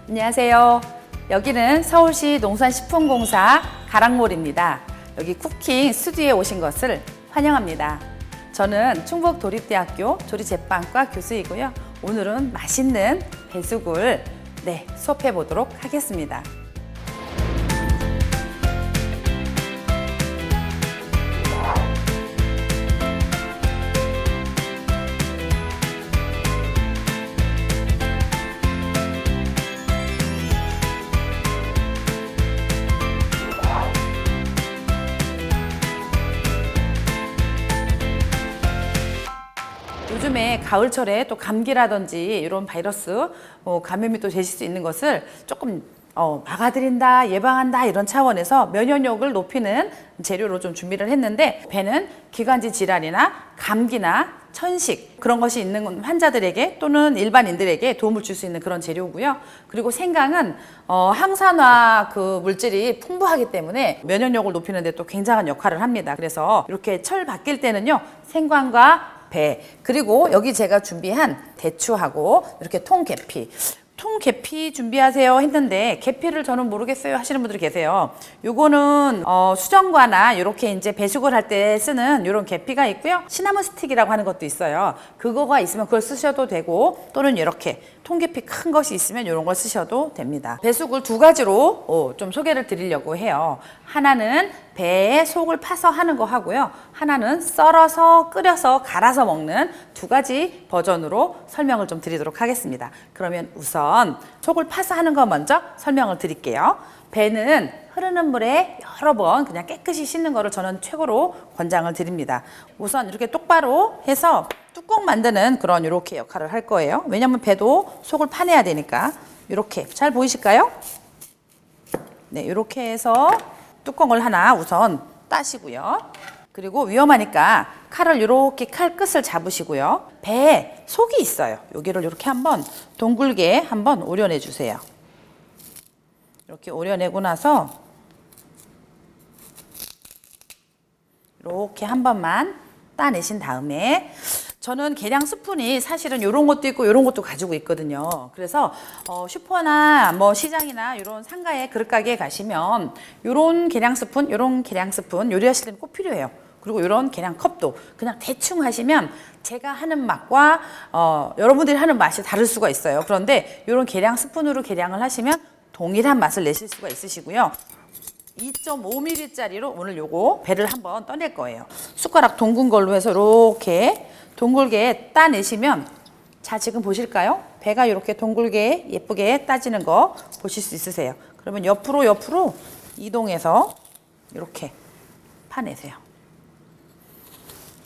안녕하세요. 여기는 서울시 농산식품공사 가락몰입니다. 여기 쿠킹 스튜디오에 오신 것을 환영합니다. 저는 충북도립대학교 조리제빵과 교수이고요. 오늘은 맛있는 배숙을 수업해 보도록 하겠습니다. 요즘에 가을철에 또 감기라든지 이런 바이러스 감염이 또 되실 수 있는 것을 조금 막아드린다, 예방한다 이런 차원에서 면역력을 높이는 재료로 좀 준비를 했는데, 배는 기관지 질환이나 감기나 천식 그런 것이 있는 환자들에게 또는 일반인들에게 도움을 줄 수 있는 그런 재료고요. 그리고 생강은 항산화 그 물질이 풍부하기 때문에 면역력을 높이는 데 또 굉장한 역할을 합니다. 그래서 이렇게 철 바뀔 때는요, 생강과 배, 그리고 여기 제가 준비한 대추하고 이렇게 통계피. 통계피 준비하세요 했는데 계피를 저는 모르겠어요 하시는 분들이 계세요. 요거는 수정과나 이렇게 이제 배숙을 할 때 쓰는 이런 계피가 있고요. 시나몬 스틱이라고 하는 것도 있어요. 그거가 있으면 그걸 쓰셔도 되고, 또는 이렇게 통계피 큰 것이 있으면 이런 걸 쓰셔도 됩니다. 배숙을 두 가지로 좀 소개를 드리려고 해요. 하나는 배에 속을 파서 하는 거 하고요. 하나는 썰어서 끓여서 갈아서 먹는 두 가지 버전으로 설명을 좀 드리도록 하겠습니다. 그러면 우선 속을 파서 하는 거 먼저 설명을 드릴게요. 배는 흐르는 물에 여러 번 그냥 깨끗이 씻는 거를 저는 최고로 권장을 드립니다. 우선 이렇게 똑바로 해서 뚜껑 만드는 그런 이렇게 역할을 할 거예요. 왜냐면 배도 속을 파내야 되니까. 이렇게 잘 보이실까요? 네, 이렇게 해서 뚜껑을 하나 우선 따시고요. 그리고 위험하니까 칼을 이렇게 칼 끝을 잡으시고요. 배에 속이 있어요. 여기를 이렇게 한번 동글게 한번 오려내 주세요. 이렇게 오려내고 나서 이렇게 한 번만 따내신 다음에, 저는 계량 스푼이 사실은 이런 것도 있고 이런 것도 가지고 있거든요. 그래서 슈퍼나 뭐 시장이나 이런 상가에 그릇가게에 가시면 이런 계량 스푼, 이런 계량 스푼 요리하실 때는 꼭 필요해요. 그리고 이런 계량 컵도 그냥 대충 하시면 제가 하는 맛과 여러분들이 하는 맛이 다를 수가 있어요. 그런데 이런 계량 스푼으로 계량을 하시면 동일한 맛을 내실 수가 있으시고요. 2.5mm짜리로 오늘 요거 배를 한번 떠낼 거예요. 숟가락 동근 걸로 해서 이렇게 동글게 따내시면, 자 지금 보실까요? 배가 이렇게 동글게 예쁘게 따지는 거 보실 수 있으세요. 그러면 옆으로 이동해서 이렇게 파내세요.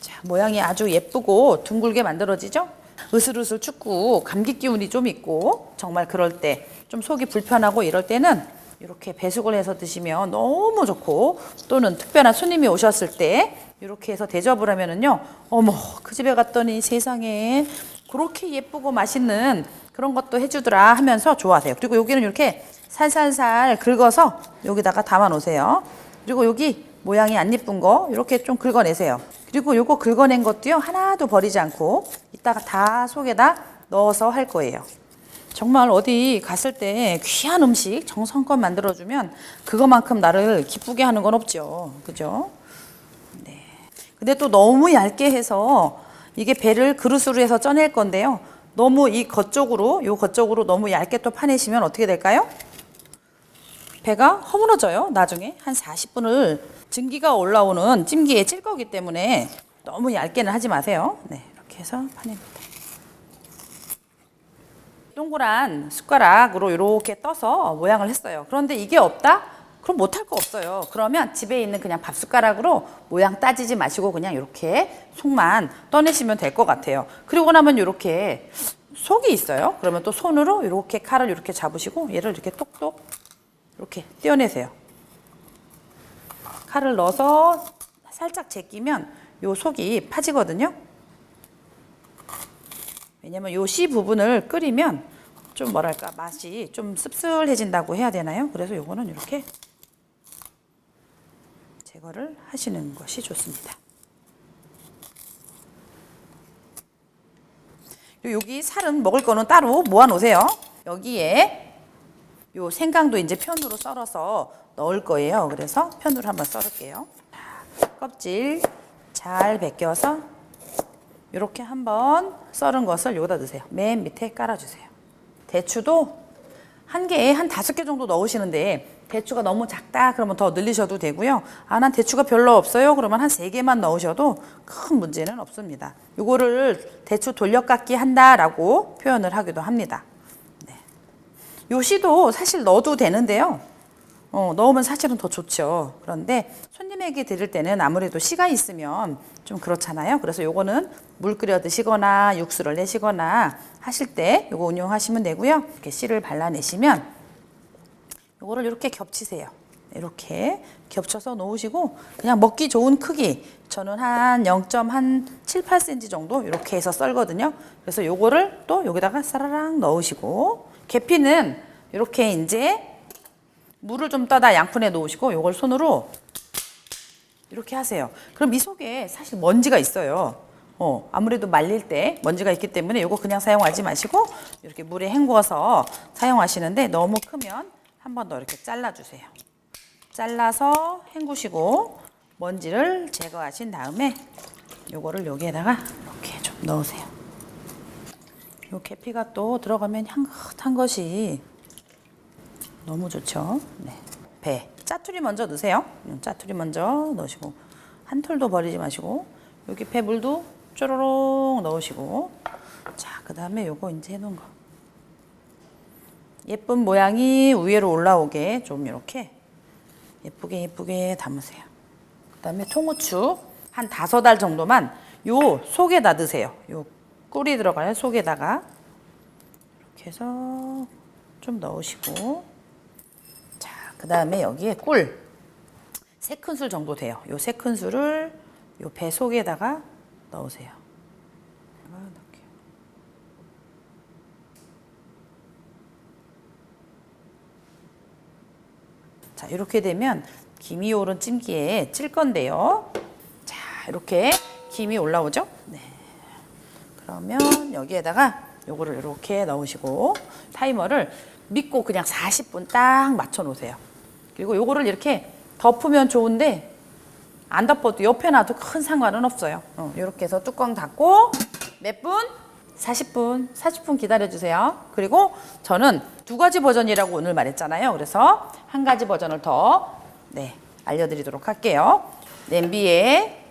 자, 모양이 아주 예쁘고 둥글게 만들어지죠? 으슬으슬 춥고 감기 기운이 좀 있고 정말 그럴 때, 좀 속이 불편하고 이럴 때는 이렇게 배숙을 해서 드시면 너무 좋고, 또는 특별한 손님이 오셨을 때 이렇게 해서 대접을 하면은요, 어머 그 집에 갔더니 세상에 그렇게 예쁘고 맛있는 그런 것도 해주더라 하면서 좋아하세요. 그리고 여기는 이렇게 살살살 긁어서 여기다가 담아 놓으세요. 그리고 여기 모양이 안 예쁜 거 이렇게 좀 긁어내세요. 그리고 요거 긁어낸 것도요, 하나도 버리지 않고 이따가 다 속에다 넣어서 할 거예요. 정말 어디 갔을 때 귀한 음식 정성껏 만들어주면 그거만큼 나를 기쁘게 하는 건 없죠. 그죠? 네. 근데 또 너무 얇게 해서 이게 배를 그릇으로 해서 쪄낼 건데요. 너무 요 겉쪽으로 너무 얇게 또 파내시면 어떻게 될까요? 배가 허물어져요. 나중에 한 40분을 증기가 올라오는 찜기에 찔 거기 때문에 너무 얇게는 하지 마세요. 네, 이렇게 해서 파냅니다. 동그란 숟가락으로 이렇게 떠서 모양을 했어요. 그런데 이게 없다? 그럼 못할 거 없어요. 그러면 집에 있는 그냥 밥 숟가락으로 모양 따지지 마시고 그냥 이렇게 속만 떠내시면 될 것 같아요. 그리고 나면 이렇게 속이 있어요. 그러면 또 손으로 이렇게 칼을 이렇게 잡으시고 얘를 이렇게 똑똑 이렇게 떼어내세요. 칼을 넣어서 살짝 제끼면 요 속이 파지거든요. 왜냐면 요 씨 부분을 끓이면 좀 뭐랄까 맛이 좀 씁쓸해진다고 해야 되나요? 그래서 요거는 이렇게 제거를 하시는 것이 좋습니다. 여기 살은 먹을 거는 따로 모아 놓으세요. 여기에 요 생강도 이제 편으로 썰어서 넣을 거예요. 그래서 편으로 한번 썰을게요. 껍질 잘 벗겨서 이렇게 한번 썰은 것을 여기다 넣으세요. 맨 밑에 깔아주세요. 대추도 한 개에 한 5개 정도 넣으시는데 대추가 너무 작다 그러면 더 늘리셔도 되고요. 난 대추가 별로 없어요 그러면 한 3개만 넣으셔도 큰 문제는 없습니다. 이거를 대추 돌려깎기 한다라고 표현을 하기도 합니다. 네. 요 씨도 사실 넣어도 되는데요. 넣으면 사실은 더 좋죠. 그런데 손님에게 드릴 때는 아무래도 씨가 있으면 좀 그렇잖아요. 그래서 요거는 물 끓여 드시거나 육수를 내시거나 하실 때 요거 운용하시면 되고요. 이렇게 씨를 발라내시면 요거를 이렇게 겹치세요. 이렇게 겹쳐서 놓으시고 그냥 먹기 좋은 크기 저는 한 0.78cm 정도 이렇게 해서 썰거든요. 그래서 요거를 또 여기다가 사라락 넣으시고 계피는 이렇게 이제 물을 좀 떠다 양푼에 놓으시고 요걸 손으로 이렇게 하세요. 그럼 이 속에 사실 먼지가 있어요. 아무래도 말릴 때 먼지가 있기 때문에 요거 그냥 사용하지 마시고 이렇게 물에 헹궈서 사용하시는데 너무 크면 한 번 더 이렇게 잘라주세요. 잘라서 헹구시고 먼지를 제거하신 다음에 요거를 여기에다가 이렇게 좀 넣으세요. 요 계피가 또 들어가면 향긋한 것이 너무 좋죠. 네. 배. 짜투리 먼저 넣으세요. 짜투리 먼저 넣으시고 한 톨도 버리지 마시고 여기 배물도 쪼로록 넣으시고 자, 그 다음에 요거 이제 해놓은 거 예쁜 모양이 위로 올라오게 좀 이렇게 예쁘게 담으세요. 그 다음에 통후추 한 5알 정도만 요 속에다 넣으세요. 요 꿀이 들어가요. 속에다가 이렇게 해서 좀 넣으시고 그 다음에 여기에 꿀 3큰술 정도 돼요. 요 3큰술을 요 배 속에다가 넣으세요. 자, 이렇게 되면 김이 오른 찜기에 찔 건데요. 자, 이렇게 김이 올라오죠? 네. 그러면 여기에다가 요거를 이렇게 넣으시고 타이머를 믿고 그냥 40분 딱 맞춰 놓으세요. 그리고 요거를 이렇게 덮으면 좋은데 안 덮어도 옆에 놔도 큰 상관은 없어요. 이렇게 해서 뚜껑 닫고 몇 분? 40분 기다려주세요. 그리고 저는 2가지 버전이라고 오늘 말했잖아요. 그래서 1가지 버전을 더 알려드리도록 할게요. 냄비에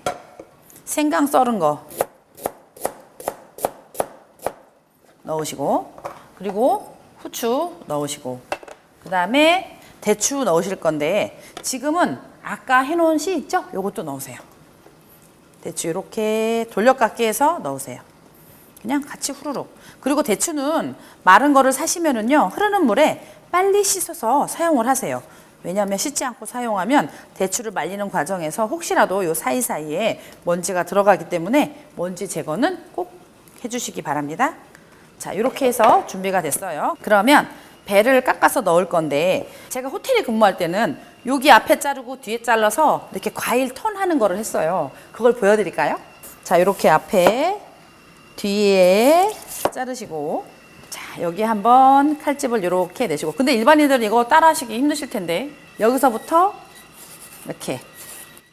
생강 썰은 거 넣으시고 그리고 후추 넣으시고 그 다음에 대추 넣으실 건데 지금은 아까 해놓은 씨 있죠? 요것도 넣으세요. 대추 이렇게 돌려깎기 해서 넣으세요. 그냥 같이 후루룩. 그리고 대추는 마른 거를 사시면은요 흐르는 물에 빨리 씻어서 사용을 하세요. 왜냐하면 씻지 않고 사용하면 대추를 말리는 과정에서 혹시라도 요 사이사이에 먼지가 들어가기 때문에 먼지 제거는 꼭 해주시기 바랍니다. 자, 이렇게 해서 준비가 됐어요. 그러면 배를 깎아서 넣을 건데 제가 호텔에 근무할 때는 여기 앞에 자르고 뒤에 잘라서 이렇게 과일 턴하는 거를 했어요. 그걸 보여드릴까요? 자, 이렇게 앞에 뒤에 자르시고 자, 여기 한번 칼집을 이렇게 내시고 근데 일반인들은 이거 따라 하시기 힘드실 텐데 여기서부터 이렇게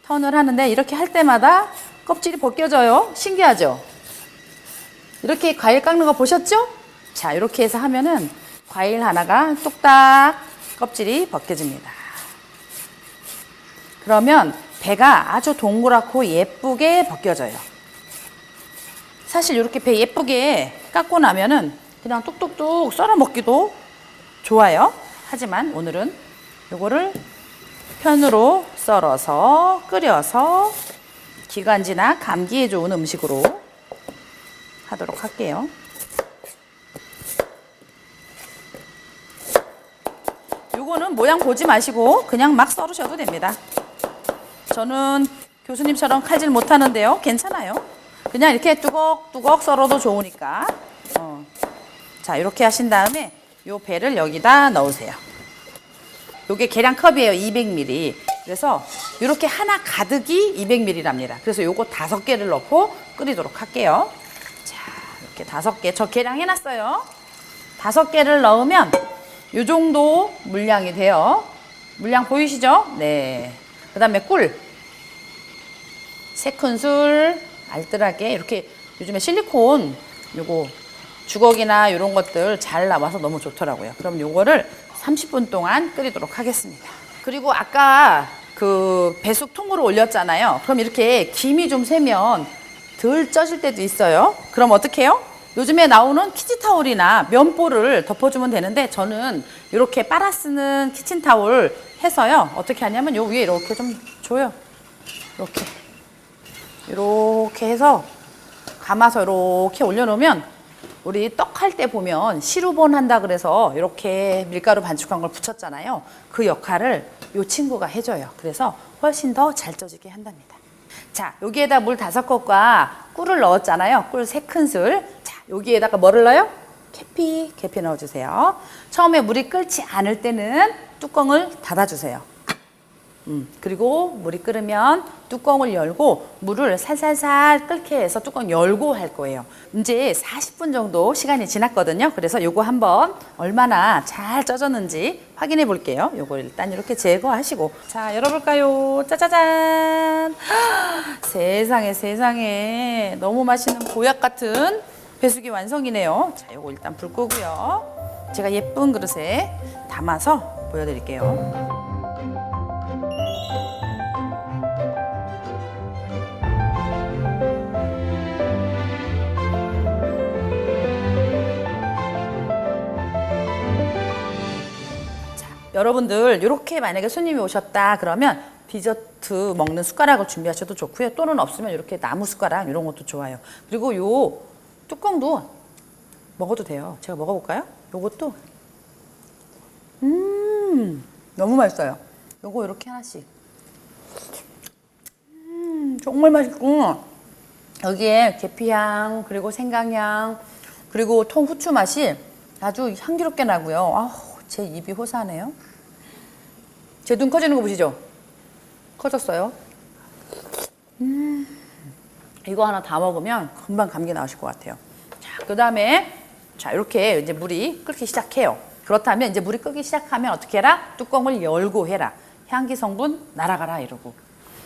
턴을 하는데 이렇게 할 때마다 껍질이 벗겨져요. 신기하죠? 이렇게 과일 깎는 거 보셨죠? 자, 이렇게 해서 하면은 과일 하나가 뚝딱 껍질이 벗겨집니다. 그러면 배가 아주 동그랗고 예쁘게 벗겨져요. 사실 이렇게 배 예쁘게 깎고 나면은 그냥 뚝뚝뚝 썰어 먹기도 좋아요. 하지만 오늘은 요거를 편으로 썰어서 끓여서 기관지나 감기에 좋은 음식으로 하도록 할게요. 요거는 모양 보지 마시고 그냥 막 썰으셔도 됩니다. 저는 교수님처럼 칼질 못하는데요. 괜찮아요. 그냥 이렇게 뚜걱뚜걱 썰어도 좋으니까. 자, 이렇게 하신 다음에 요 배를 여기다 넣으세요. 요게 계량컵이에요. 200ml. 그래서 이렇게 하나 가득이 200ml랍니다. 그래서 요거 5개를 넣고 끓이도록 할게요. 자, 이렇게 5개. 저 계량해놨어요. 5개를 넣으면 요 정도 물량이 돼요. 물량 보이시죠? 네. 그 다음에 꿀. 3큰술 알뜰하게 이렇게 요즘에 실리콘 요거 주걱이나 이런 것들 잘 나와서 너무 좋더라고요. 그럼 요거를 30분 동안 끓이도록 하겠습니다. 그리고 아까 그 배숙 통으로 올렸잖아요. 그럼 이렇게 김이 좀 새면 덜 쪄질 때도 있어요. 그럼 어떻게 해요? 요즘에 나오는 키친타올이나 면보를 덮어주면 되는데 저는 이렇게 빨아 쓰는 키친타올 해서요. 어떻게 하냐면 요 위에 이렇게 좀 줘요. 이렇게 해서 감아서 이렇게 올려놓으면 우리 떡 할 때 보면 시루본 한다 그래서 이렇게 밀가루 반죽한 걸 붙였잖아요. 그 역할을 요 친구가 해줘요. 그래서 훨씬 더 잘 쪄지게 한답니다. 자, 여기에다 물 5컵과 꿀을 넣었잖아요. 꿀 3큰술. 자, 여기에다가 뭐를 넣어요? 계피 넣어주세요. 처음에 물이 끓지 않을 때는 뚜껑을 닫아주세요. 그리고 물이 끓으면 뚜껑을 열고 물을 살살살 끓게 해서 뚜껑 열고 할 거예요. 이제 40분 정도 시간이 지났거든요. 그래서 요거 한번 얼마나 잘 쪄졌는지 확인해 볼게요. 요거 일단 이렇게 제거하시고 자, 열어볼까요? 짜자잔. 세상에 너무 맛있는 보약 같은 배숙이 완성이네요. 자, 요거 일단 불 끄고요. 제가 예쁜 그릇에 담아서 보여드릴게요. 여러분들 이렇게 만약에 손님이 오셨다 그러면 디저트 먹는 숟가락을 준비하셔도 좋고요. 또는 없으면 이렇게 나무 숟가락 이런 것도 좋아요. 그리고 요 뚜껑도 먹어도 돼요. 제가 먹어볼까요? 요것도 너무 맛있어요. 요거 이렇게 하나씩 정말 맛있고 여기에 계피향 그리고 생강향 그리고 통후추 맛이 아주 향기롭게 나고요. 아우, 제 입이 호사하네요. 제 눈 커지는 거 보시죠? 커졌어요. 이거 하나 다 먹으면 금방 감기 나으실 것 같아요. 자, 그 다음에 자, 이렇게 이제 물이 끓기 시작해요. 그렇다면 이제 물이 끓기 시작하면 어떻게 해라? 뚜껑을 열고 해라. 향기 성분 날아가라 이러고.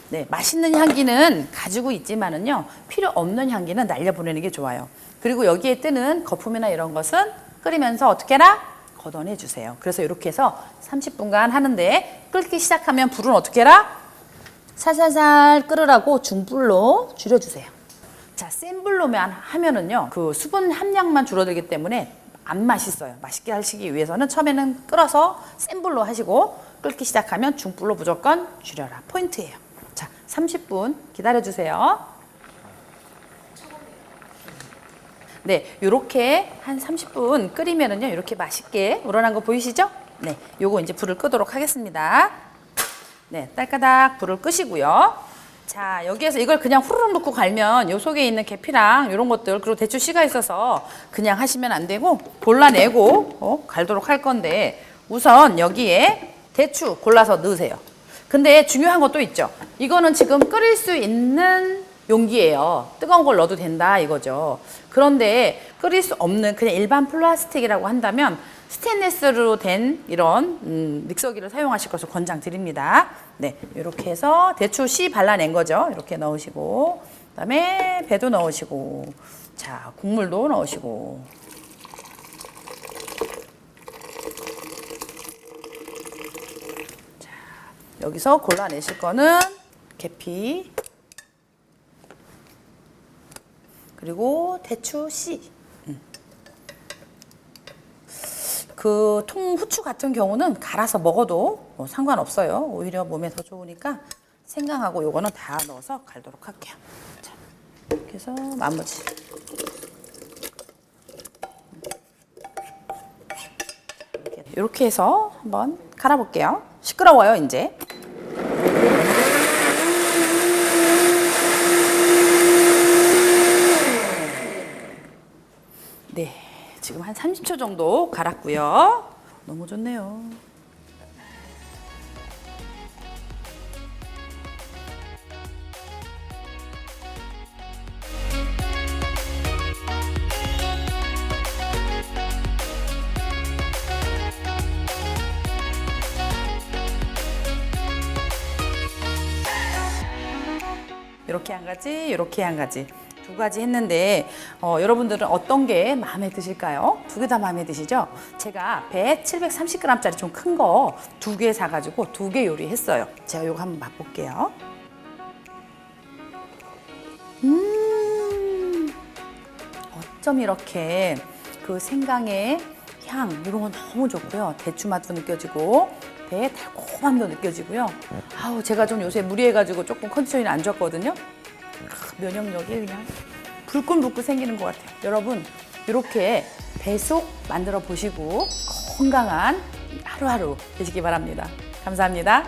네, 맛있는 향기는 가지고 있지만은요, 필요 없는 향기는 날려보내는 게 좋아요. 그리고 여기에 뜨는 거품이나 이런 것은 끓이면서 어떻게 해라? 걷어내 주세요. 그래서 이렇게 해서 30분간 하는데 끓기 시작하면 불은 어떻게 해라? 살살살 끓으라고 중불로 줄여주세요. 자, 센 불로만 하면은요, 그 수분 함량만 줄어들기 때문에 안 맛있어요. 맛있게 하시기 위해서는 처음에는 끓어서 센 불로 하시고 끓기 시작하면 중불로 무조건 줄여라. 포인트예요. 자, 30분 기다려주세요. 네, 요렇게 한 30분 끓이면은요, 이렇게 맛있게 우러난 거 보이시죠? 네, 요거 이제 불을 끄도록 하겠습니다. 네, 딸까닥 불을 끄시고요. 자, 여기에서 이걸 그냥 후루룩 넣고 갈면 요 속에 있는 계피랑 이런 것들 그리고 대추 씨가 있어서 그냥 하시면 안 되고 골라내고 갈도록 할 건데 우선 여기에 대추 골라서 넣으세요. 근데 중요한 것도 있죠. 이거는 지금 끓일 수 있는 용기예요. 뜨거운 걸 넣어도 된다 이거죠. 그런데 끓일 수 없는 그냥 일반 플라스틱이라고 한다면 스테인리스로 된 이런 믹서기를 사용하실 것을 권장드립니다. 네, 이렇게 해서 대추 씨 발라낸 거죠. 이렇게 넣으시고 그다음에 배도 넣으시고 자, 국물도 넣으시고 자, 여기서 골라내실 거는 계피 그리고 대추 씨. 그 통후추 같은 경우는 갈아서 먹어도 뭐 상관없어요. 오히려 몸에 더 좋으니까 생강하고 요거는 다 넣어서 갈도록 할게요. 자, 이렇게 해서 나머지. 이렇게 해서 한번 갈아볼게요. 시끄러워요, 이제. 네, 지금 한 30초 정도 갈았고요. 너무 좋네요. 이렇게 한 가지, 이렇게 한 가지. 두 가지 했는데 여러분들은 어떤 게 마음에 드실까요? 두 개 다 마음에 드시죠? 제가 배 730g짜리 좀 큰 거 두 개 사가지고 두 개 요리했어요. 제가 이거 한번 맛볼게요. 어쩜 이렇게 그 생강의 향 이런 건 너무 좋고요. 대추 맛도 느껴지고 배의 달콤함도 느껴지고요. 아우 제가 좀 요새 무리해가지고 조금 컨디션이 안 좋았거든요. 면역력이 그냥 불끈불끈 생기는 것 같아요. 여러분 이렇게 배속 만들어 보시고 건강한 하루하루 되시기 바랍니다. 감사합니다.